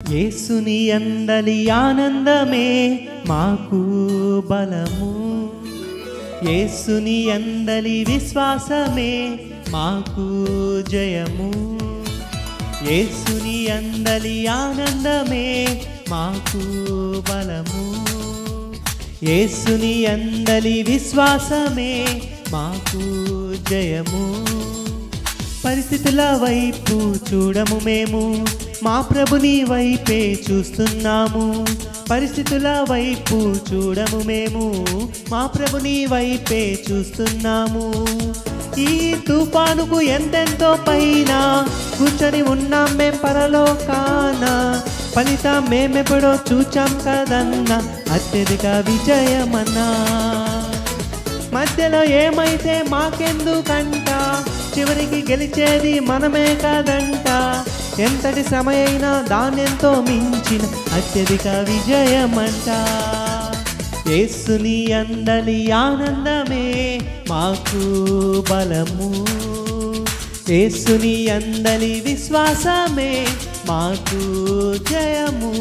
యేసుని అందలి ఆనందమే మాకు బలము, యేసుని అందలి విశ్వాసమే మాకు జయము, యేసుని అందలి ఆనందమే మాకు బలము, యేసుని అందలి విశ్వాసమే మాకు జయము. పరిస్థితుల వైపు చూడము మేము, మా ప్రభుని వైపే చూస్తున్నాము. పరిస్థితుల వైపు చూడము మేము, మా ప్రభుని వైపే చూస్తున్నాము. ఈ తుఫానుకు ఎంతెంతో పైన కూర్చొని ఉన్నాం మేం పరలోకాన, ఫలితం మేమెప్పుడో చూచాం కదన్నా అత్యధిక విజయమన్నా. మధ్యలో ఏమైతే మాకెందుకంట, చివరికి గెలిచేది మనమే కదంట. ఎంతటి శ్రమైనా దానెంతో మించిన అత్యధిక విజయమంట. యేసుని అందలి ఆనందమే మాకు బలము, యేసుని అందలి విశ్వాసమే మాకు జయము.